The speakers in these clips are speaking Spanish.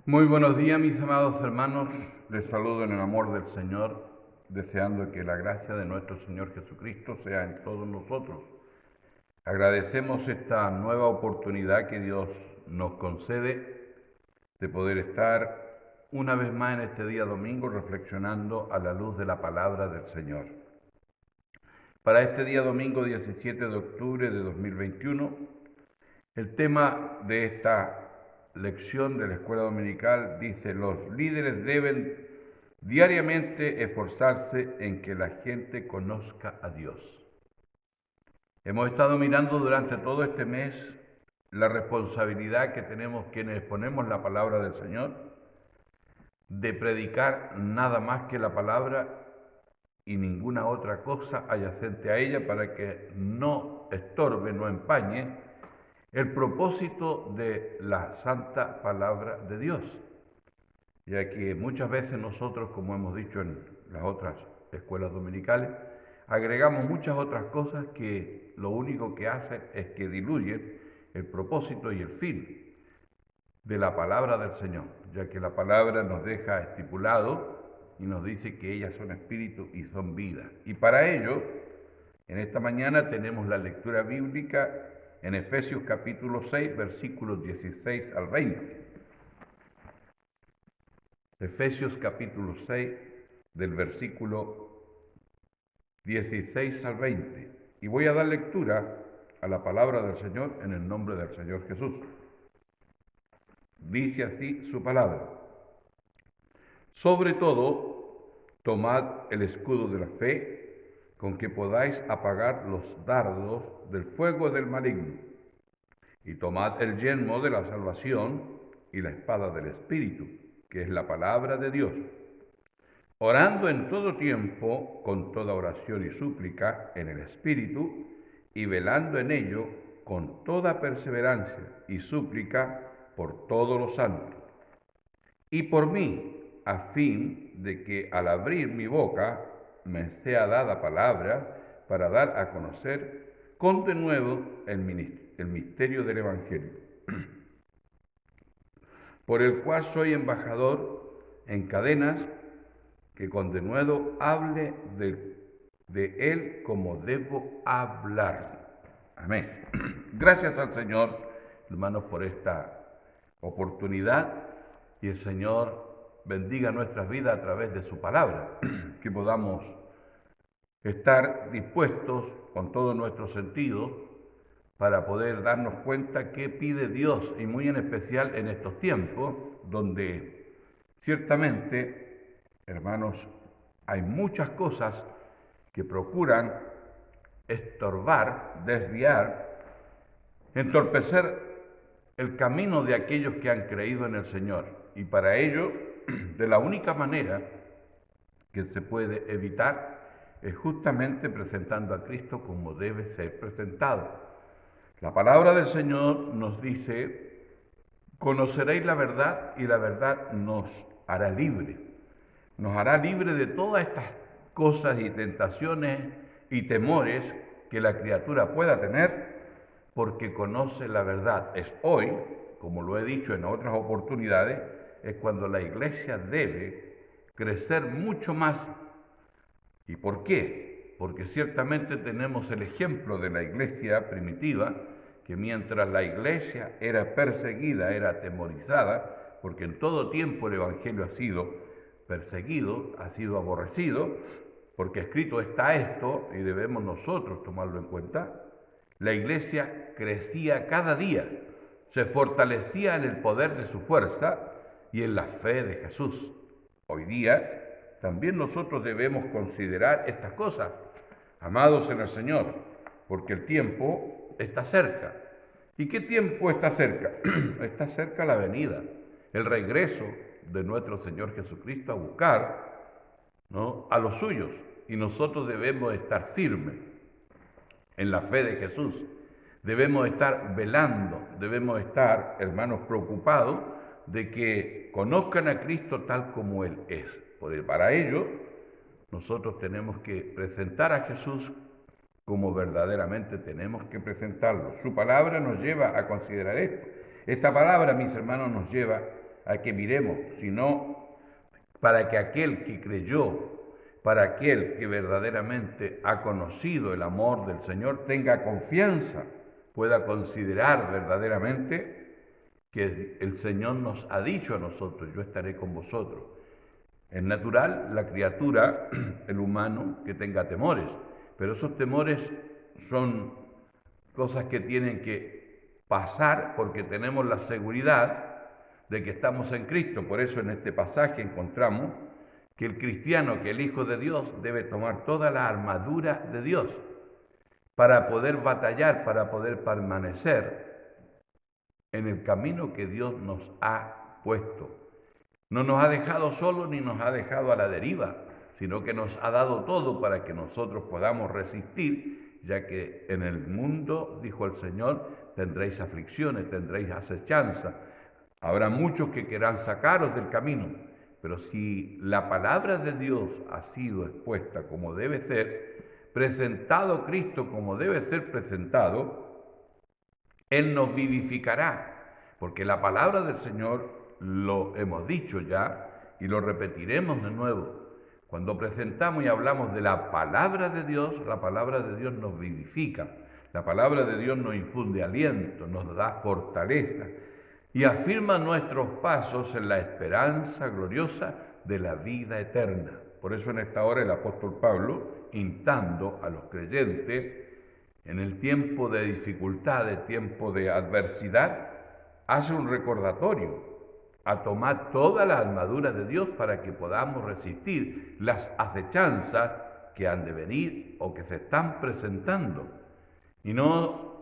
Muy buenos días, mis amados hermanos. Les saludo en el amor del Señor, deseando que la gracia de nuestro Señor Jesucristo sea en todos nosotros. Agradecemos esta nueva oportunidad que Dios nos concede de poder estar una vez más en este día domingo reflexionando a la luz de la palabra del Señor. Para este día domingo 17 de octubre de 2021, el tema de esta lección de la escuela dominical dice: los líderes deben diariamente esforzarse en que la gente conozca a Dios. Hemos estado mirando durante todo este mes la responsabilidad que tenemos quienes exponemos la palabra del Señor de predicar nada más que la palabra y ninguna otra cosa adyacente a ella para que no estorbe, no empañe el propósito de la santa palabra de Dios, ya que muchas veces nosotros, como hemos dicho en las otras escuelas dominicales, agregamos muchas otras cosas que lo único que hacen es que diluyen el propósito y el fin de la palabra del Señor, ya que la palabra nos deja estipulado y nos dice que ellas son espíritu y son vida. Y para ello, en esta mañana tenemos la lectura bíblica en Efesios capítulo 6, versículos 16 al 20. Efesios capítulo 6, del versículo 16 al 20. Y voy a dar lectura a la palabra del Señor en el nombre del Señor Jesús. Dice así su palabra: sobre todo, tomad el escudo de la fe, con que podáis apagar los dardos del fuego del maligno, y tomad el yelmo de la salvación y la espada del Espíritu, que es la palabra de Dios, orando en todo tiempo con toda oración y súplica en el Espíritu, y velando en ello con toda perseverancia y súplica por todos los santos, y por mí, a fin de que al abrir mi boca me sea dada palabra para dar a conocer con denuedo el misterio del Evangelio, por el cual soy embajador en cadenas, que con denuedo hable de él como debo hablar. Amén. Gracias al Señor, hermanos, por esta oportunidad, y el Señor bendiga nuestras vidas a través de su palabra, que podamos estar dispuestos con todos nuestros sentidos para poder darnos cuenta qué pide Dios, y muy en especial en estos tiempos, donde ciertamente, hermanos, hay muchas cosas que procuran estorbar, desviar, entorpecer el camino de aquellos que han creído en el Señor. Y para ello, de la única manera que se puede evitar es justamente presentando a Cristo como debe ser presentado. La palabra del Señor nos dice: conoceréis la verdad y la verdad nos hará libre. Nos hará libre de todas estas cosas y tentaciones y temores que la criatura pueda tener, porque conoce la verdad. Es hoy, como lo he dicho en otras oportunidades, es cuando la iglesia debe crecer mucho más. ¿Y por qué? Porque ciertamente tenemos el ejemplo de la iglesia primitiva, que mientras la iglesia era perseguida, era atemorizada, porque en todo tiempo el evangelio ha sido perseguido, ha sido aborrecido, porque escrito está esto y debemos nosotros tomarlo en cuenta. La iglesia crecía cada día, se fortalecía en el poder de su fuerza y en la fe de Jesús. Hoy día también nosotros debemos considerar estas cosas, amados en el Señor, porque el tiempo está cerca. ¿Y qué tiempo está cerca? Está cerca la venida, el regreso de nuestro Señor Jesucristo a buscar, ¿no?, a los suyos. Y nosotros debemos estar firmes en la fe de Jesús. Debemos estar velando, debemos estar, hermanos, preocupados de que conozcan a Cristo tal como Él es. Para ello, nosotros tenemos que presentar a Jesús como verdaderamente tenemos que presentarlo. Su palabra nos lleva a considerar esto. Esta palabra, mis hermanos, nos lleva a que miremos, sino para que aquel que creyó, para aquel que verdaderamente ha conocido el amor del Señor, tenga confianza, pueda considerar verdaderamente que el Señor nos ha dicho a nosotros: yo estaré con vosotros. Es natural la criatura, el humano, que tenga temores, pero esos temores son cosas que tienen que pasar porque tenemos la seguridad de que estamos en Cristo. Por eso en este pasaje encontramos que el cristiano, que el Hijo de Dios, debe tomar toda la armadura de Dios para poder batallar, para poder permanecer en el camino que Dios nos ha puesto. No nos ha dejado solos ni nos ha dejado a la deriva, sino que nos ha dado todo para que nosotros podamos resistir, ya que en el mundo, dijo el Señor, tendréis aflicciones, tendréis acechanza. Habrá muchos que querrán sacaros del camino, pero si la palabra de Dios ha sido expuesta como debe ser, presentado Cristo como debe ser presentado, Él nos vivificará, porque la palabra del Señor, lo hemos dicho ya y lo repetiremos de nuevo. Cuando presentamos y hablamos de la palabra de Dios, la palabra de Dios nos vivifica. La palabra de Dios nos infunde aliento, nos da fortaleza y afirma nuestros pasos en la esperanza gloriosa de la vida eterna. Por eso en esta hora el apóstol Pablo, instando a los creyentes en el tiempo de dificultad, de tiempo de adversidad, hace un recordatorio a tomar toda la armadura de Dios para que podamos resistir las acechanzas que han de venir o que se están presentando. Y no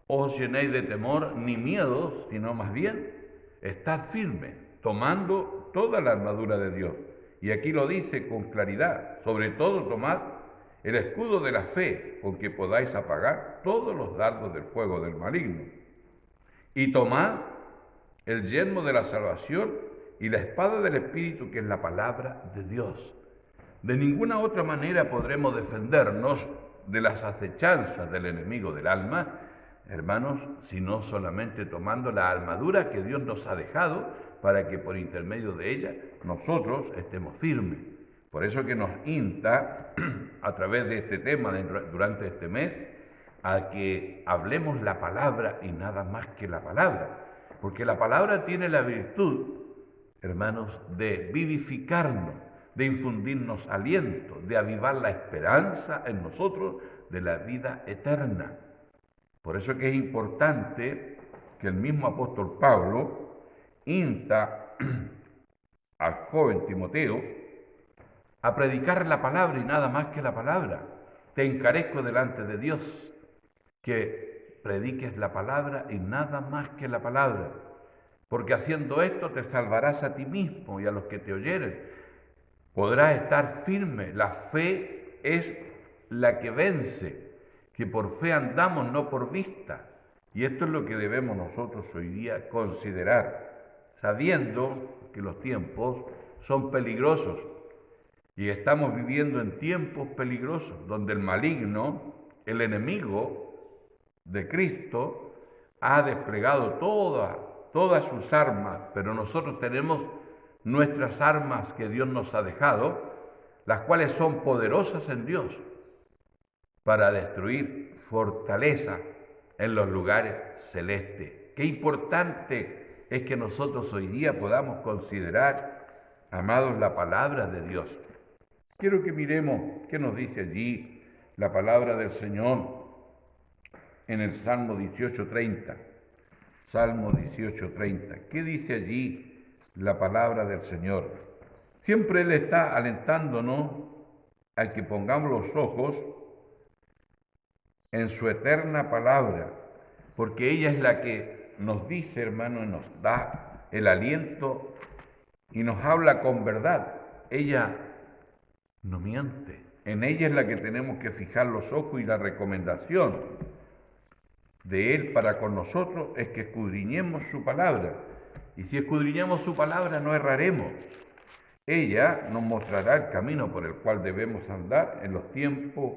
os llenéis de temor ni miedo, sino más bien estad firmes, tomando toda la armadura de Dios. Y aquí lo dice con claridad: sobre todo tomad el escudo de la fe, con que podáis apagar todos los dardos del fuego del maligno. Y tomad el yelmo de la salvación y la espada del Espíritu, que es la palabra de Dios. De ninguna otra manera podremos defendernos de las acechanzas del enemigo del alma, hermanos, sino solamente tomando la armadura que Dios nos ha dejado para que por intermedio de ella nosotros estemos firmes. Por eso que nos insta a través de este tema durante este mes a que hablemos la palabra y nada más que la palabra. Porque la palabra tiene la virtud, hermanos, de vivificarnos, de infundirnos aliento, de avivar la esperanza en nosotros de la vida eterna. Por eso que es importante que el mismo apóstol Pablo insta al joven Timoteo a predicar la palabra y nada más que la palabra. Te encarezco delante de Dios que prediques la palabra y nada más que la palabra, porque haciendo esto te salvarás a ti mismo y a los que te oyeren. Podrás estar firme. La fe es la que vence, que por fe andamos, no por vista. Y esto es lo que debemos nosotros hoy día considerar, sabiendo que los tiempos son peligrosos y estamos viviendo en tiempos peligrosos, donde el maligno, el enemigo de Cristo, ha desplegado todas sus armas, pero nosotros tenemos nuestras armas que Dios nos ha dejado, las cuales son poderosas en Dios para destruir fortaleza en los lugares celestes. Qué importante es que nosotros hoy día podamos considerar, amados, la palabra de Dios. Quiero que miremos qué nos dice allí la palabra del Señor en el Salmo 18:30. Salmo 18:30. ¿Qué dice allí la palabra del Señor? Siempre Él está alentándonos a que pongamos los ojos en su eterna palabra, porque ella es la que nos dice, hermano, y nos da el aliento y nos habla con verdad. Ella no miente. En ella es la que tenemos que fijar los ojos, y la recomendación de Él para con nosotros es que escudriñemos su palabra. Y si escudriñamos su palabra, no erraremos. Ella nos mostrará el camino por el cual debemos andar en los tiempos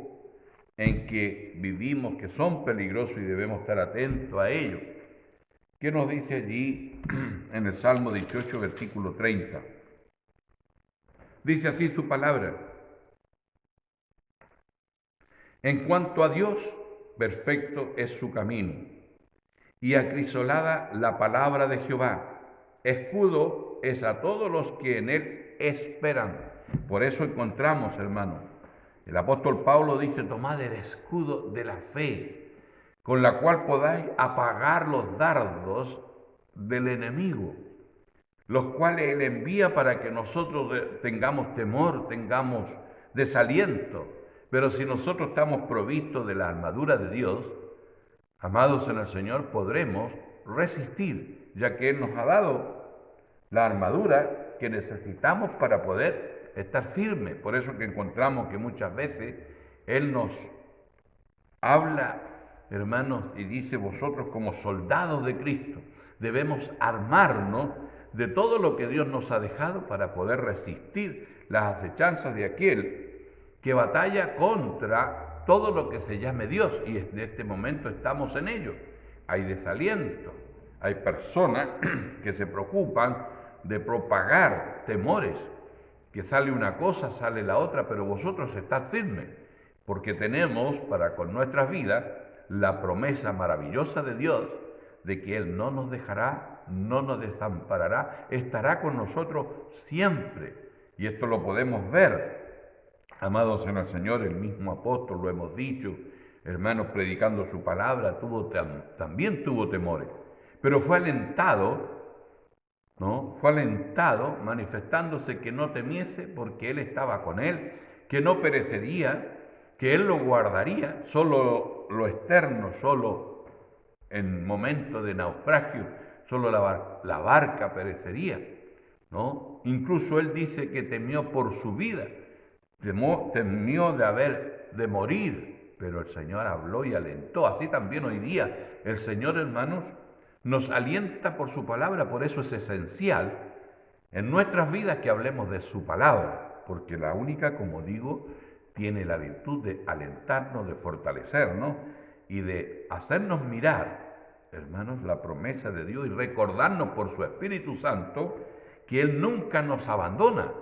en que vivimos, que son peligrosos y debemos estar atentos a ellos. ¿Qué nos dice allí en el Salmo 18, versículo 30. Dice así su palabra: en cuanto a Dios, perfecto es su camino, y acrisolada la palabra de Jehová. Escudo es a todos los que en él esperan. Por eso encontramos, hermano, el apóstol Pablo dice: tomad el escudo de la fe, con la cual podáis apagar los dardos del enemigo, los cuales él envía para que nosotros tengamos temor, tengamos desaliento. Pero si nosotros estamos provistos de la armadura de Dios, amados en el Señor, podremos resistir, ya que Él nos ha dado la armadura que necesitamos para poder estar firmes. Por eso que encontramos que muchas veces Él nos habla, hermanos, y dice: vosotros como soldados de Cristo debemos armarnos de todo lo que Dios nos ha dejado para poder resistir las acechanzas de aquel que batalla contra todo lo que se llame Dios, y en este momento estamos en ello. Hay desaliento, hay personas que se preocupan de propagar temores, que sale una cosa, sale la otra, pero vosotros estad firmes, porque tenemos para con nuestras vidas la promesa maravillosa de Dios de que Él no nos dejará, no nos desamparará, estará con nosotros siempre. Y esto lo podemos ver, amados en el Señor. El mismo apóstol, lo hemos dicho, hermanos, predicando su palabra, también tuvo temores, pero fue alentado, ¿no? Fue alentado, manifestándose que no temiese, porque Él estaba con él, que no perecería, que Él lo guardaría. Solo lo externo, solo en momento de naufragio, solo la barca perecería, ¿no? Incluso Él dice que temió por su vida, temió de morir, pero el Señor habló y alentó. Así también hoy día el Señor, hermanos, nos alienta por su palabra. Por eso es esencial en nuestras vidas que hablemos de su palabra, porque la única, como digo, tiene la virtud de alentarnos, de fortalecernos y de hacernos mirar, hermanos, la promesa de Dios y recordarnos por su Espíritu Santo que Él nunca nos abandona.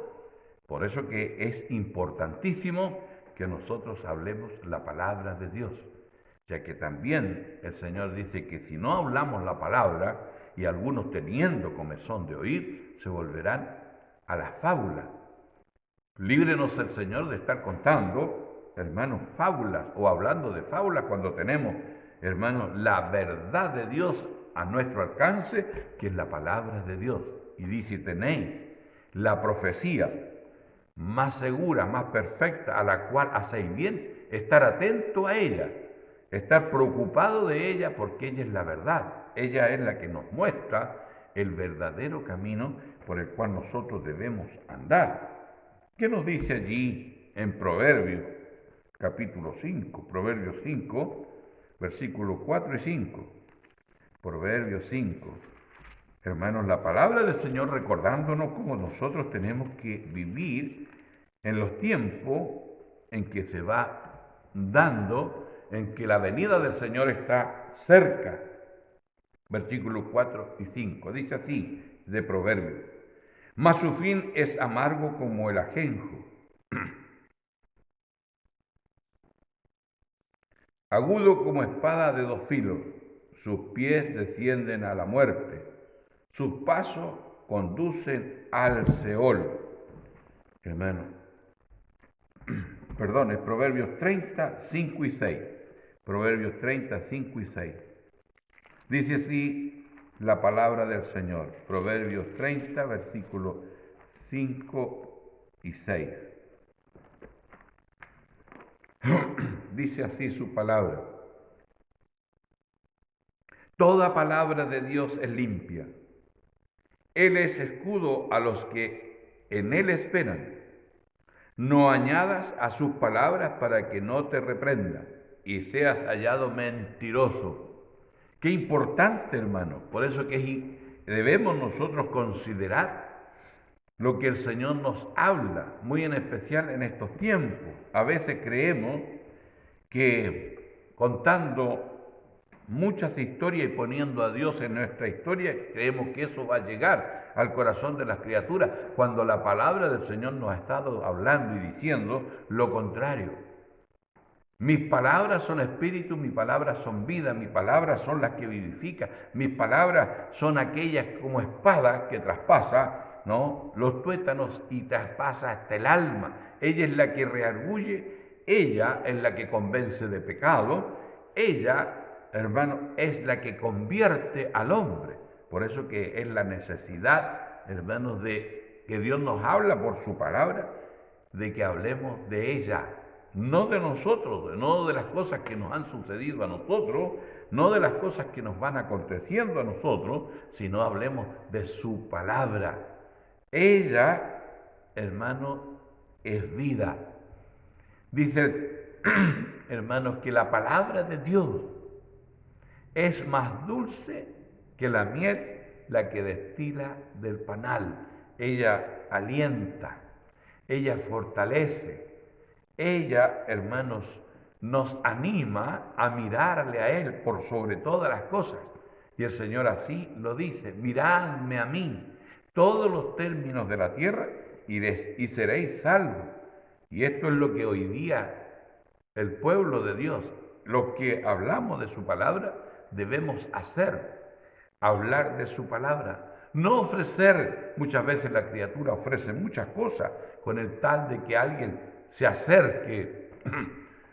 Por eso que es importantísimo que nosotros hablemos la palabra de Dios, ya que también el Señor dice que si no hablamos la palabra, y algunos teniendo comezón de oír, se volverán a la fábula. Líbrenos el Señor de estar contando, hermanos, fábulas o hablando de fábulas cuando tenemos, hermanos, la verdad de Dios a nuestro alcance, que es la palabra de Dios. Y dice: tenéis la profecía más segura, más perfecta, a la cual hacéis bien estar atento a ella, estar preocupado de ella, porque ella es la verdad. Ella es la que nos muestra el verdadero camino por el cual nosotros debemos andar. ¿Qué nos dice allí en Proverbios capítulo 5? Proverbios 5, versículos 4 y 5. Proverbios 5. Hermanos, la palabra del Señor recordándonos cómo nosotros tenemos que vivir en los tiempos en que se va dando, en que la venida del Señor está cerca. Versículos 4 y 5. Dice así de Proverbios: mas su fin es amargo como el ajenjo, agudo como espada de dos filos. Sus pies descienden a la muerte, sus pasos conducen al Seol. Hermano, perdón, es Proverbios 30, 5 y 6. Proverbios 30, 5 y 6. Dice así la palabra del Señor. Proverbios 30, versículos 5 y 6. Dice así su palabra: toda palabra de Dios es limpia. Él es escudo a los que en Él esperan. No añadas a sus palabras para que no te reprenda y seas hallado mentiroso. Qué importante, hermano. Por eso que debemos nosotros considerar lo que el Señor nos habla, muy en especial en estos tiempos. A veces creemos que contando muchas historias y poniendo a Dios en nuestra historia, creemos que eso va a llegar al corazón de las criaturas, cuando la palabra del Señor nos ha estado hablando y diciendo lo contrario. Mis palabras son espíritu, mis palabras son vida, mis palabras son las que vivifican, mis palabras son aquellas como espada que traspasa, ¿no?, los tuétanos y traspasa hasta el alma. Ella es la que reargulle, ella es la que convence de pecado, ella, hermano, es la que convierte al hombre. Por eso que es la necesidad, hermanos, de que Dios nos habla por su palabra, de que hablemos de ella. No de nosotros, no de las cosas que nos han sucedido a nosotros, no de las cosas que nos van aconteciendo a nosotros, sino hablemos de su palabra. Ella, hermano, es vida. Dice, hermanos, que la palabra de Dios es más dulce que la miel, la que destila del panal. Ella alienta, ella fortalece. Ella, hermanos, nos anima a mirarle a Él por sobre todas las cosas. Y el Señor así lo dice: miradme a mí, todos los términos de la tierra, y seréis salvos. Y esto es lo que hoy día el pueblo de Dios, los que hablamos de su palabra, debemos hacer. Hablar de su palabra. No ofrecer, muchas veces la criatura ofrece muchas cosas con el tal de que alguien se acerque,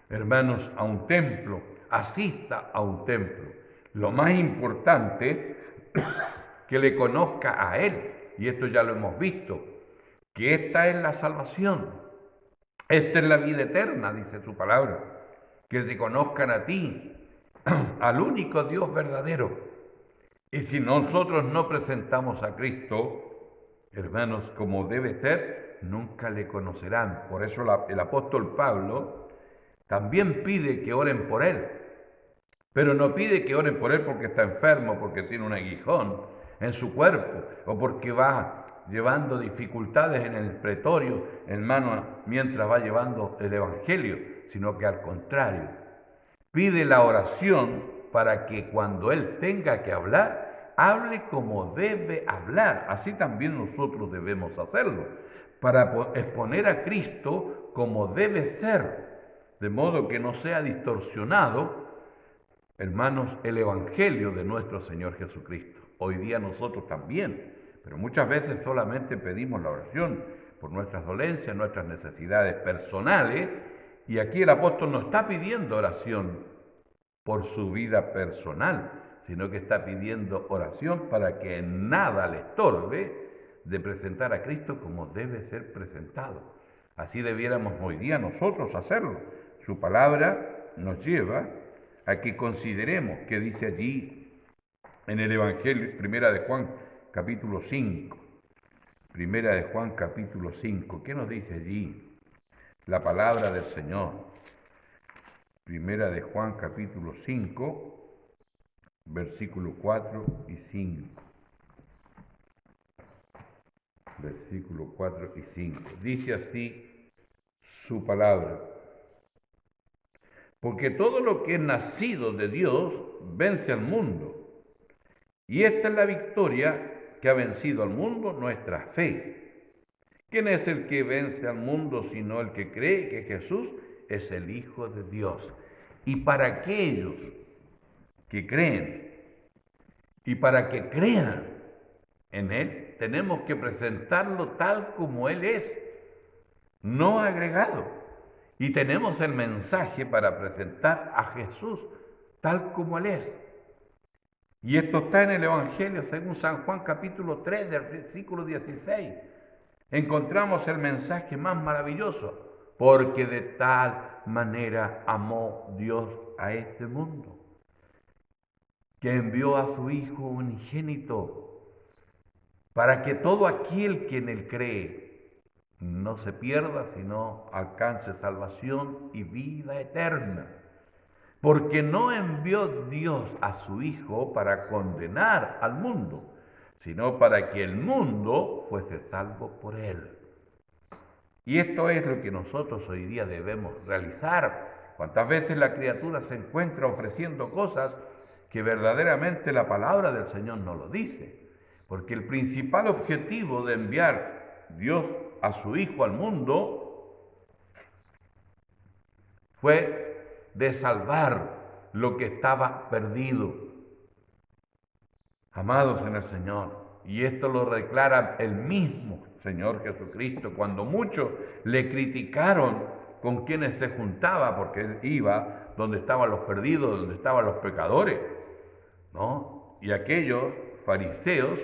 hermanos, a un templo, asista a un templo. Lo más importante, que le conozca a Él, y esto ya lo hemos visto, que esta es la salvación, esta es la vida eterna, dice su palabra, que te conozcan a ti, al único Dios verdadero. Y si nosotros no presentamos a Cristo, hermanos, como debe ser, nunca le conocerán. Por eso el apóstol Pablo también pide que oren por él, pero no pide que oren por él porque está enfermo, porque tiene un aguijón en su cuerpo, o porque va llevando dificultades en el pretorio, hermano, mientras va llevando el evangelio, sino que al contrario, pide la oración para que cuando él tenga que hablar, hable como debe hablar. Así también nosotros debemos hacerlo, para exponer a Cristo como debe ser, de modo que no sea distorsionado, hermanos, el evangelio de nuestro Señor Jesucristo. Hoy día nosotros también, pero muchas veces solamente pedimos la oración por nuestras dolencias, nuestras necesidades personales, y aquí el apóstol no está pidiendo oración por su vida personal, sino que está pidiendo oración para que en nada le estorbe de presentar a Cristo como debe ser presentado. Así debiéramos hoy día nosotros hacerlo. Su palabra nos lleva a que consideremos que dice allí en el Evangelio, Primera de Juan, capítulo 5. Primera de Juan, capítulo 5. ¿Qué nos dice allí la palabra del Señor? Primera de Juan, capítulo 5, versículo 4 y 5. Versículo 4 y 5. Dice así su palabra: porque todo lo que es nacido de Dios vence al mundo. Y esta es la victoria que ha vencido al mundo, nuestra fe. ¿Quién es el que vence al mundo sino el que cree que Jesús es el Hijo de Dios? Y para aquellos que creen y para que crean en Él, tenemos que presentarlo tal como Él es, no agregado. Y tenemos el mensaje para presentar a Jesús tal como Él es. Y esto está en el Evangelio según San Juan capítulo 3 del versículo 16. Encontramos el mensaje más maravilloso: porque de tal manera amó Dios a este mundo, que envió a su Hijo unigénito, para que todo aquel que en Él cree no se pierda, sino alcance salvación y vida eterna. Porque no envió Dios a su Hijo para condenar al mundo, sino para que el mundo fuese salvo por Él. Y esto es lo que nosotros hoy día debemos realizar. ¿Cuántas veces la criatura se encuentra ofreciendo cosas que verdaderamente la palabra del Señor no lo dice. Porque el principal objetivo de enviar Dios a su Hijo al mundo fue de salvar lo que estaba perdido. Amados en el Señor, y esto lo declara el mismo Señor Jesucristo, cuando muchos le criticaron con quienes se juntaba, porque Él iba donde estaban los perdidos, donde estaban los pecadores, ¿no? Y aquellos fariseos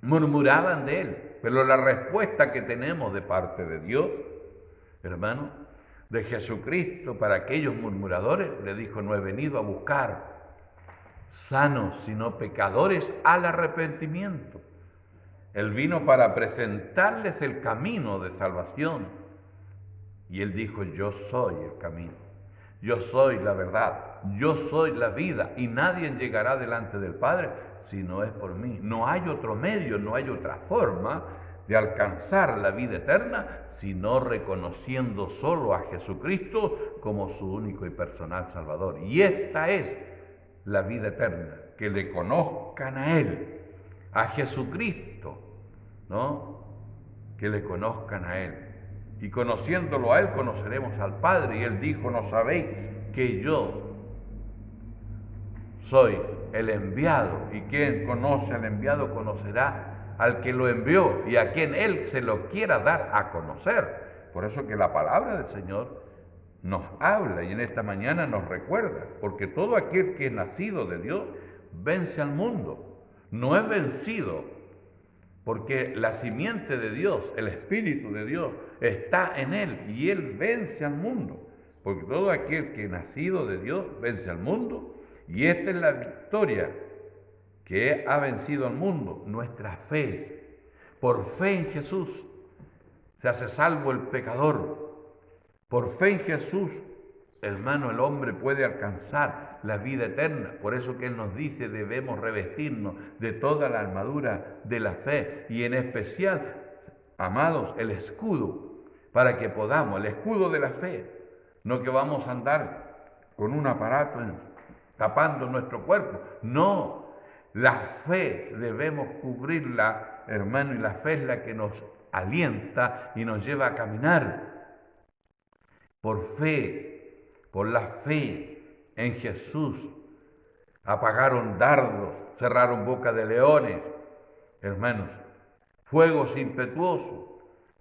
murmuraban de Él, pero la respuesta que tenemos de parte de Dios, hermano, de Jesucristo para aquellos murmuradores, le dijo: no he venido a buscar sanos, sino pecadores al arrepentimiento. Él vino para presentarles el camino de salvación. Y Él dijo: yo soy el camino, yo soy la verdad, yo soy la vida, y nadie llegará delante del Padre si no es por mí. No hay otro medio, no hay otra forma de alcanzar la vida eterna, sino reconociendo solo a Jesucristo como su único y personal Salvador. Y esta es la vida eterna, que le conozcan a Él, a Jesucristo, ¿no? Que le conozcan a Él. Y conociéndolo a Él, conoceremos al Padre. Y Él dijo: ¿no sabéis que yo soy el enviado? Y quien conoce al enviado conocerá al que lo envió, y a quien Él se lo quiera dar a conocer. Por eso que la palabra del Señor nos habla y en esta mañana nos recuerda, porque todo aquel que es nacido de Dios vence al mundo. No es vencido, porque la simiente de Dios, el Espíritu de Dios, está en Él y Él vence al mundo. Porque todo aquel que es nacido de Dios vence al mundo, y esta es la victoria que ha vencido al mundo, nuestra fe. Por fe en Jesús se hace salvo el pecador. Por fe en Jesús, hermano, el hombre puede alcanzar la vida eterna. Por eso que Él nos dice: debemos revestirnos de toda la armadura de la fe, y en especial, amados, el escudo, para que podamos, el escudo de la fe, no que vamos a andar con un aparato tapando nuestro cuerpo. No, la fe debemos cubrirla, hermano, y la fe es la que nos alienta y nos lleva a caminar. Por fe, por la fe en Jesús, apagaron dardos, cerraron boca de leones, hermanos, fuegos impetuosos,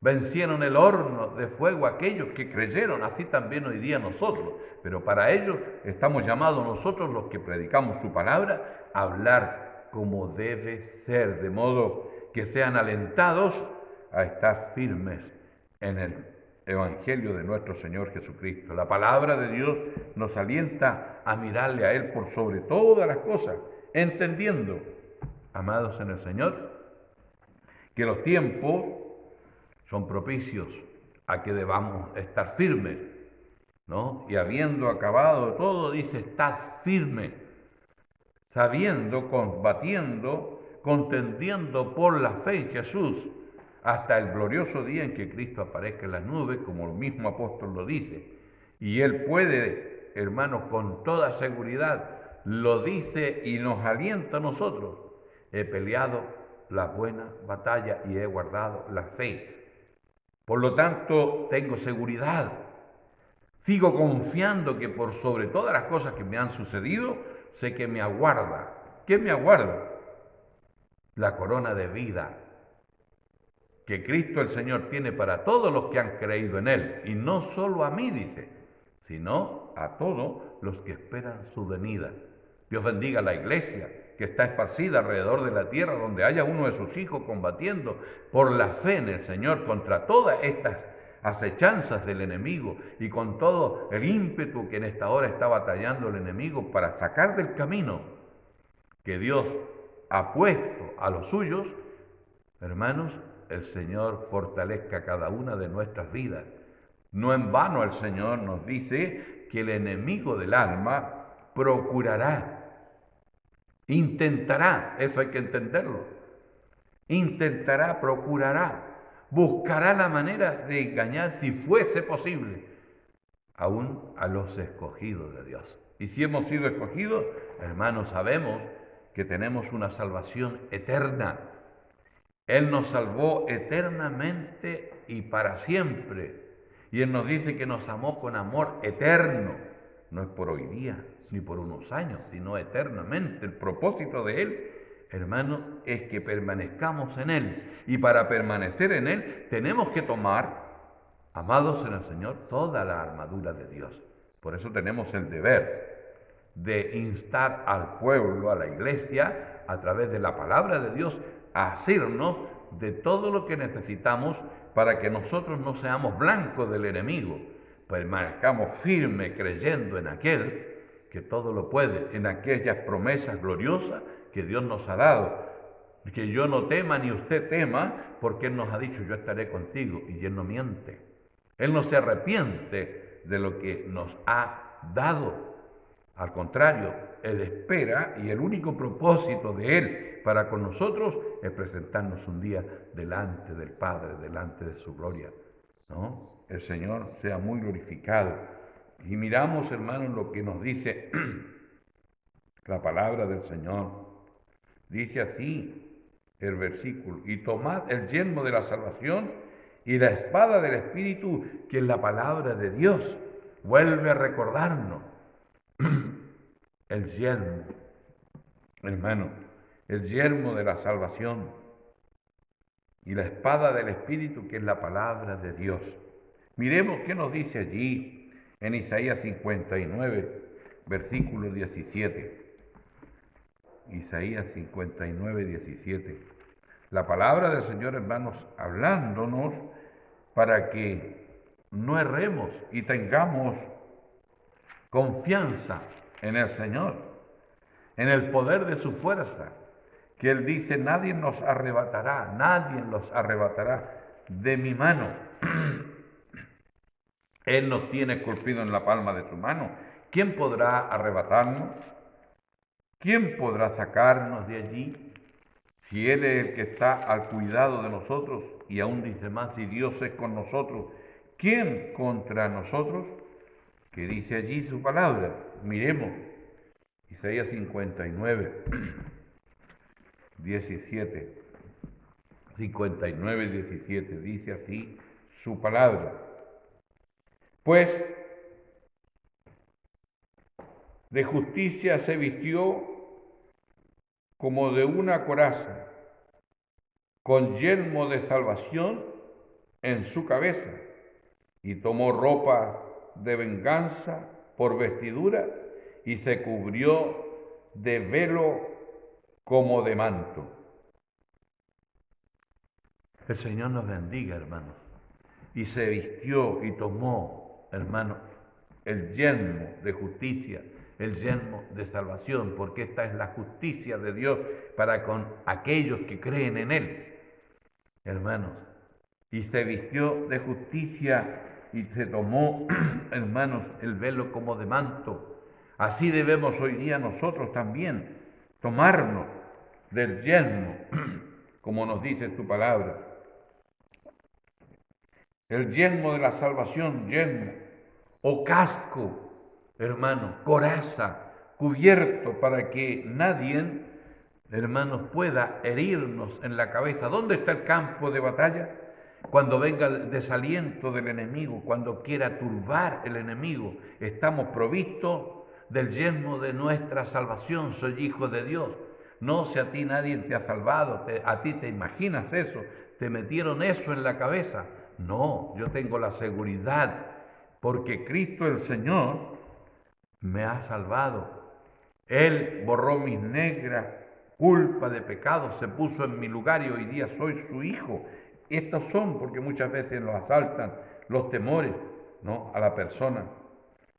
vencieron el horno de fuego aquellos que creyeron. Así también hoy día nosotros, pero para ello estamos llamados nosotros, los que predicamos su palabra, a hablar como debe ser, de modo que sean alentados a estar firmes en el Evangelio de nuestro Señor Jesucristo. La palabra de Dios nos alienta a mirarle a Él por sobre todas las cosas, entendiendo, amados en el Señor, que los tiempos son propicios a que debamos estar firmes, ¿no? Y habiendo acabado todo, dice: estad firme, sabiendo, combatiendo, contendiendo por la fe en Jesús, hasta el glorioso día en que Cristo aparezca en las nubes, como el mismo apóstol lo dice. Y Él puede, hermanos, con toda seguridad, lo dice y nos alienta a nosotros: he peleado la buena batalla y he guardado la fe. Por lo tanto, tengo seguridad. Sigo confiando que por sobre todas las cosas que me han sucedido, sé que me aguarda. ¿Qué me aguarda? La corona de vida que Cristo el Señor tiene para todos los que han creído en Él. Y no solo a mí, dice, sino a todos los que esperan su venida. Dios bendiga a la iglesia que está esparcida alrededor de la tierra, donde haya uno de sus hijos combatiendo por la fe en el Señor contra todas estas acechanzas del enemigo y con todo el ímpetu que en esta hora está batallando el enemigo para sacar del camino que Dios ha puesto a los suyos. Hermanos, el Señor fortalezca cada una de nuestras vidas. No en vano el Señor nos dice que el enemigo del alma procurará, intentará, eso hay que entenderlo, intentará, procurará, buscará la manera de engañar, si fuese posible, aún a los escogidos de Dios. Y si hemos sido escogidos, hermanos, sabemos que tenemos una salvación eterna. Él nos salvó eternamente y para siempre. Y Él nos dice que nos amó con amor eterno. No es por hoy día, ni por unos años, sino eternamente. El propósito de Él, hermanos, es que permanezcamos en Él. Y para permanecer en Él tenemos que tomar, amados en el Señor, toda la armadura de Dios. Por eso tenemos el deber de instar al pueblo, a la iglesia, a través de la palabra de Dios, a asirnos de todo lo que necesitamos para que nosotros no seamos blancos del enemigo, permanezcamos firmes creyendo en aquel que todo lo puede, en aquellas promesas gloriosas que Dios nos ha dado. Que yo no tema ni usted tema, porque Él nos ha dicho, yo estaré contigo, y Él no miente. Él no se arrepiente de lo que nos ha dado. Al contrario, Él espera, y el único propósito de Él para con nosotros es presentarnos un día delante del Padre, delante de su gloria, ¿no? El Señor sea muy glorificado. Y miramos, hermanos, lo que nos dice la palabra del Señor. Dice así el versículo: y tomad el yelmo de la salvación y la espada del Espíritu, que es la palabra de Dios. Vuelve a recordarnos el yelmo, hermano, el yelmo de la salvación y la espada del Espíritu, que es la palabra de Dios. Miremos qué nos dice allí en Isaías 59, versículo 17. Isaías 59, 17. La palabra del Señor, hermanos, hablándonos para que no erremos y tengamos confianza en el Señor, en el poder de su fuerza, que Él dice, nadie los arrebatará de mi mano. Él nos tiene esculpido en la palma de su mano. ¿Quién podrá arrebatarnos? ¿Quién podrá sacarnos de allí? Si Él es el que está al cuidado de nosotros, y aún dice más, si Dios es con nosotros, ¿quién contra nosotros? Que dice allí su palabra. Miremos, Isaías 59, 17. 59, 17, dice así su palabra. Pues de justicia se vistió como de una coraza, con yelmo de salvación en su cabeza, y tomó ropa de venganza por vestidura, y se cubrió de velo como de manto. El Señor nos bendiga, hermanos. Y se vistió y tomó, hermanos, el yelmo de justicia, el yelmo de salvación, porque esta es la justicia de Dios para con aquellos que creen en Él, hermanos. Y se vistió de justicia y se tomó, hermanos, el velo como de manto. Así debemos hoy día nosotros también tomarnos del yelmo, como nos dice tu palabra. El yelmo de la salvación, yelmo, o casco, hermano, coraza, cubierto para que nadie, hermanos, pueda herirnos en la cabeza. ¿Dónde está el campo de batalla? Cuando venga el desaliento del enemigo, cuando quiera turbar el enemigo, estamos provistos del yelmo de nuestra salvación. Soy hijo de Dios. No, si a ti nadie te ha salvado, a ti te imaginas eso, te metieron eso en la cabeza. No, yo tengo la seguridad, porque Cristo el Señor me ha salvado. Él borró mis negras culpa de pecado, se puso en mi lugar y hoy día soy su hijo. Estos son, porque muchas veces nos asaltan los temores, ¿no?, a la persona.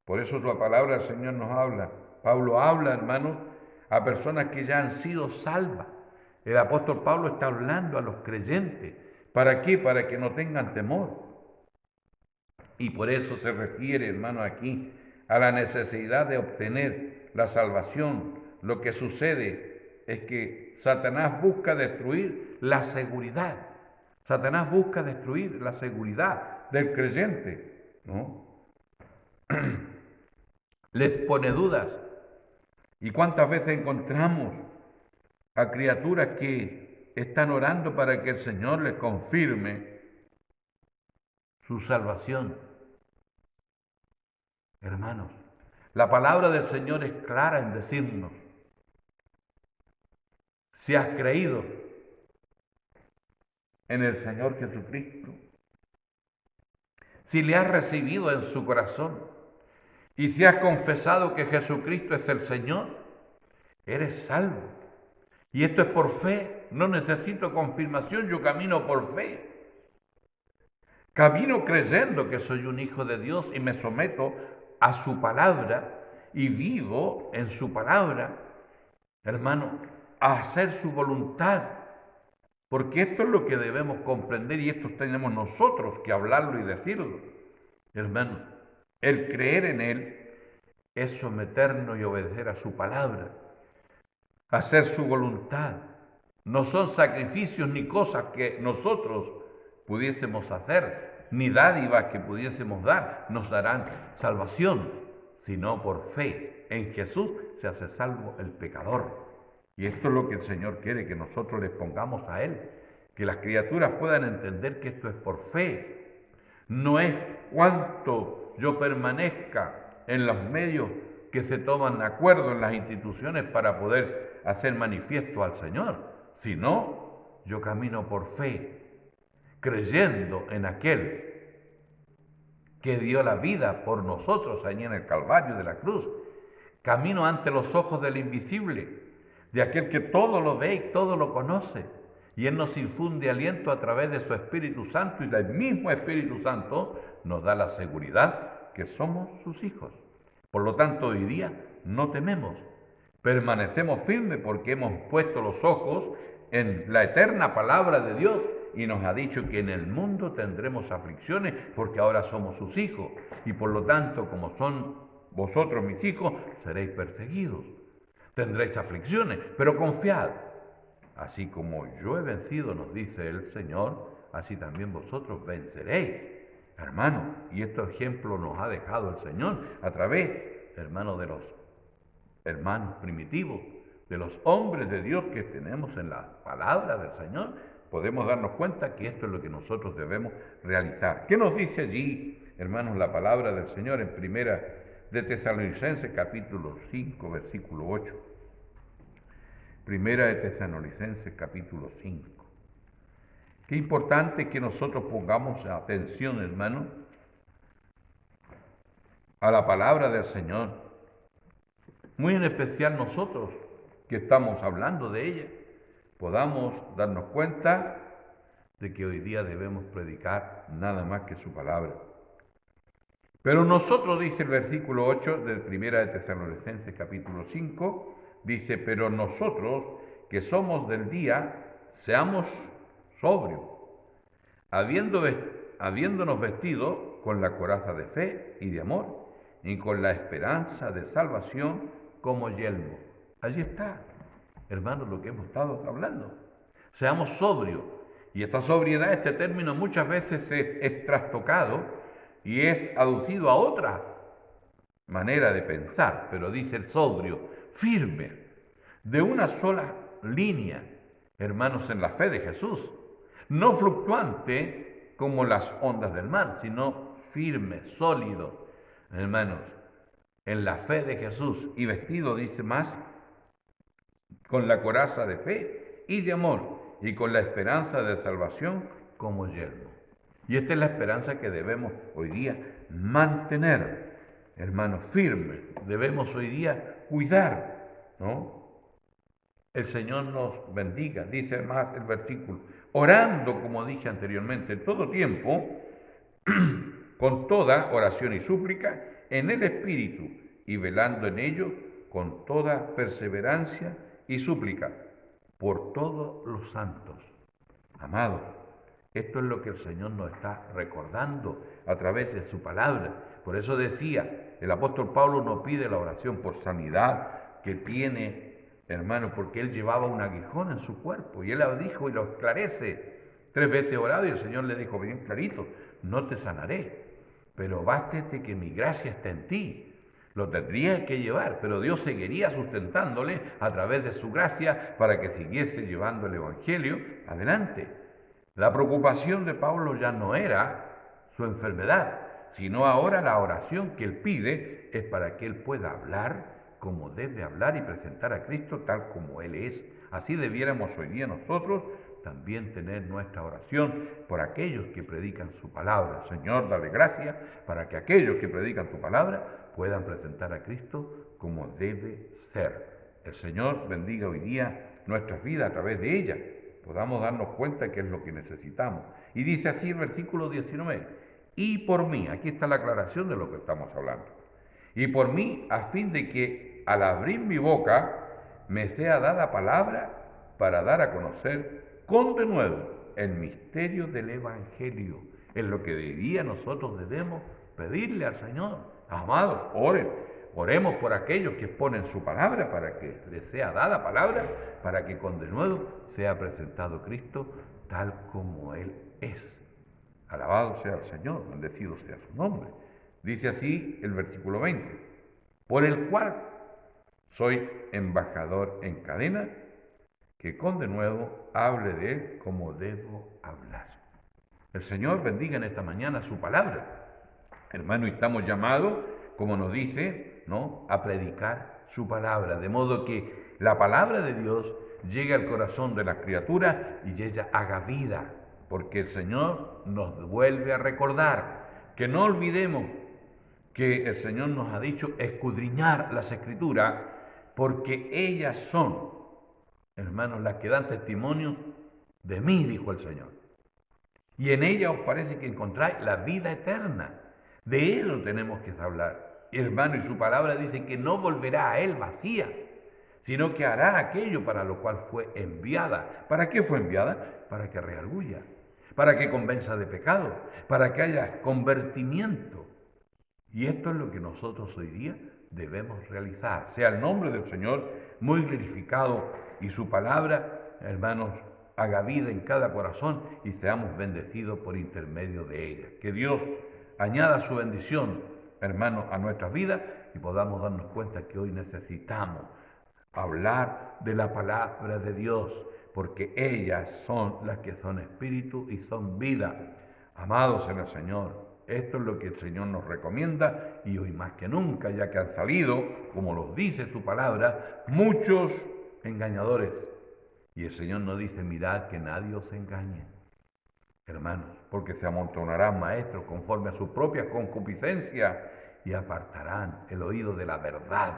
Por eso la palabra del Señor nos habla. Pablo habla, hermanos, a personas que ya han sido salvas. El apóstol Pablo está hablando a los creyentes. ¿Para qué? Para que no tengan temor. Y por eso se refiere, hermano, aquí a la necesidad de obtener la salvación. Lo que sucede es que Satanás busca destruir la seguridad. Satanás busca destruir la seguridad del creyente, ¿no? les pone dudas. ¿Y cuántas veces encontramos a criaturas que están orando para que el Señor les confirme su salvación? Hermanos, la palabra del Señor es clara en decirnos: si has creído en el Señor Jesucristo, si le has recibido en su corazón y si has confesado que Jesucristo es el Señor, eres salvo. Y esto es por fe, no necesito confirmación, yo camino por fe. Camino creyendo que soy un hijo de Dios y me someto a su palabra y vivo en su palabra, hermano, a hacer su voluntad. Porque esto es lo que debemos comprender y esto tenemos nosotros que hablarlo y decirlo. Hermano, el creer en Él es someternos y obedecer a su palabra, hacer su voluntad. No son sacrificios ni cosas que nosotros pudiésemos hacer, ni dádivas que pudiésemos dar, nos darán salvación, sino por fe. En Jesús se hace salvo el pecador. Y esto es lo que el Señor quiere, que nosotros les pongamos a Él, que las criaturas puedan entender que esto es por fe. No es cuánto yo permanezca en los medios que se toman de acuerdo en las instituciones para poder hacer manifiesto al Señor, sino yo camino por fe, creyendo en aquel que dio la vida por nosotros allí en el Calvario de la cruz. Camino ante los ojos del invisible, de aquel que todo lo ve y todo lo conoce. Y Él nos infunde aliento a través de su Espíritu Santo, y el mismo Espíritu Santo nos da la seguridad que somos sus hijos. Por lo tanto, hoy día no tememos, permanecemos firmes porque hemos puesto los ojos en la eterna palabra de Dios y nos ha dicho que en el mundo tendremos aflicciones porque ahora somos sus hijos y por lo tanto, como son vosotros mis hijos, seréis perseguidos, tendréis aflicciones, pero confiad. Así como yo he vencido, nos dice el Señor, así también vosotros venceréis, hermano. Y estos ejemplos nos ha dejado el Señor a través, hermano, de los hermanos primitivos, de los hombres de Dios que tenemos en la palabra del Señor. Podemos darnos cuenta que esto es lo que nosotros debemos realizar. ¿Qué nos dice allí, hermanos, la palabra del Señor en Primera de Tesalonicenses, capítulo 5, versículo 8? Primera de Tesalonicenses, capítulo 5. Qué importante que nosotros pongamos atención, hermano, a la palabra del Señor. Muy en especial nosotros que estamos hablando de ella, podamos darnos cuenta de que hoy día debemos predicar nada más que su palabra. Pero nosotros, dice el versículo 8 de Primera de Tesalonicenses capítulo 5, dice, pero nosotros que somos del día, seamos sobrios, habiéndonos vestido con la coraza de fe y de amor, y con la esperanza de salvación como yelmo. Allí está, hermanos, lo que hemos estado hablando. Seamos sobrios. Y esta sobriedad, este término muchas veces es trastocado y es aducido a otra manera de pensar, pero dice el sobrio, firme, de una sola línea, hermanos, en la fe de Jesús, no fluctuante como las ondas del mar, sino firme, sólido, hermanos, en la fe de Jesús y vestido, dice más, con la coraza de fe y de amor y con la esperanza de salvación como yelmo. Y esta es la esperanza que debemos hoy día mantener, hermanos, firme. Debemos hoy día cuidar, ¿no? El Señor nos bendiga, dice más el versículo, orando, como dije anteriormente, en todo tiempo, con toda oración y súplica, en el Espíritu, y velando en ello con toda perseverancia y súplica, por todos los santos. Amados, esto es lo que el Señor nos está recordando a través de su palabra. Por eso decía, el apóstol Pablo nos pide la oración por sanidad que tiene, hermano, porque él llevaba un aguijón en su cuerpo. Y él lo dijo y lo esclarece. 3 veces orado y el Señor le dijo bien clarito, no te sanaré, pero bástete que mi gracia esté en ti. Lo tendría que llevar, pero Dios seguiría sustentándole a través de su gracia para que siguiese llevando el Evangelio adelante. La preocupación de Pablo ya no era su enfermedad, sino ahora la oración que él pide es para que él pueda hablar como debe hablar y presentar a Cristo tal como Él es. Así debiéramos hoy día nosotros también tener nuestra oración por aquellos que predican su palabra. Señor, dale gracia para que aquellos que predican tu palabra puedan presentar a Cristo como debe ser. El Señor bendiga hoy día nuestras vidas a través de ella, podamos darnos cuenta que es lo que necesitamos. Y dice así el versículo 19, y por mí, aquí está la aclaración de lo que estamos hablando, y por mí, a fin de que al abrir mi boca me sea dada palabra para dar a conocer con denuedo el misterio del Evangelio. Es lo que de día nosotros debemos pedirle al Señor. Amados, oremos por aquellos que exponen su palabra para que les sea dada palabra, para que con denuedo sea presentado Cristo tal como Él es. Alabado sea el Señor, bendecido sea su nombre. Dice así el versículo 20, por el cual soy embajador en cadena, que con denuedo hable de él como debo hablar. El Señor bendiga en esta mañana su palabra. Hermano, y estamos llamados, como nos dice, ¿no?, a predicar su palabra, de modo que la palabra de Dios llegue al corazón de las criaturas y ella haga vida, porque el Señor nos vuelve a recordar que no olvidemos que el Señor nos ha dicho escudriñar las Escrituras, porque ellas son, hermanos, las que dan testimonio de mí, dijo el Señor. Y en ellas os parece que encontráis la vida eterna. De eso tenemos que hablar. Hermano, y su palabra dice que no volverá a él vacía, sino que hará aquello para lo cual fue enviada. ¿Para qué fue enviada? Para que redarguya, para que convenza de pecado, para que haya convertimiento. Y esto es lo que nosotros hoy día debemos realizar. Sea el nombre del Señor muy glorificado y su palabra, hermanos, haga vida en cada corazón y seamos bendecidos por intermedio de ella. Que Dios añada su bendición, hermanos, a nuestras vidas y podamos darnos cuenta que hoy necesitamos hablar de la palabra de Dios, porque ellas son las que son espíritu y son vida. Amados en el Señor, esto es lo que el Señor nos recomienda y hoy más que nunca, ya que han salido, como los dice su palabra, muchos engañadores. Y el Señor nos dice, mirad que nadie os engañe, hermanos, porque se amontonarán maestros conforme a su propia concupiscencia y apartarán el oído de la verdad.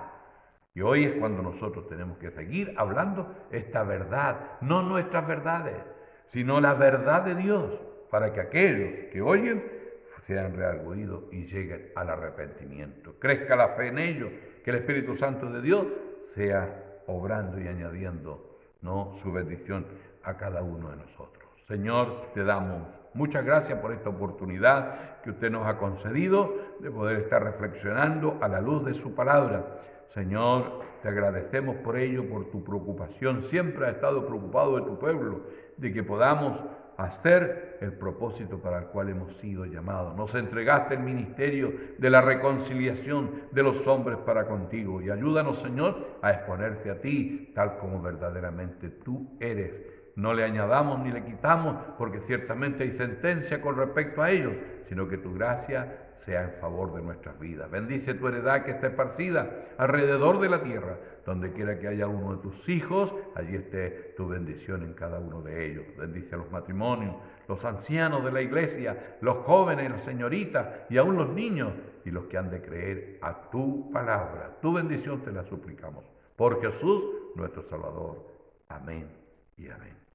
Y hoy es cuando nosotros tenemos que seguir hablando esta verdad, no nuestras verdades, sino la verdad de Dios, para que aquellos que oyen sean redargüidos y lleguen al arrepentimiento. Crezca la fe en ellos, que el Espíritu Santo de Dios sea obrando y añadiendo, ¿no?, su bendición a cada uno de nosotros. Señor, te damos muchas gracias por esta oportunidad que usted nos ha concedido de poder estar reflexionando a la luz de su palabra. Señor, te agradecemos por ello, por tu preocupación. Siempre has estado preocupado de tu pueblo, de que podamos hacer el propósito para el cual hemos sido llamados. Nos entregaste el ministerio de la reconciliación de los hombres para contigo y ayúdanos, Señor, a exponerte a ti tal como verdaderamente tú eres. No le añadamos ni le quitamos, porque ciertamente hay sentencia con respecto a ellos, sino que tu gracia sea en favor de nuestras vidas. Bendice tu heredad que está esparcida alrededor de la tierra. Donde quiera que haya uno de tus hijos, allí esté tu bendición en cada uno de ellos. Bendice a los matrimonios, los ancianos de la iglesia, los jóvenes, las señoritas y aún los niños y los que han de creer a tu palabra. Tu bendición te la suplicamos. Por Jesús, nuestro Salvador. Amén y amén.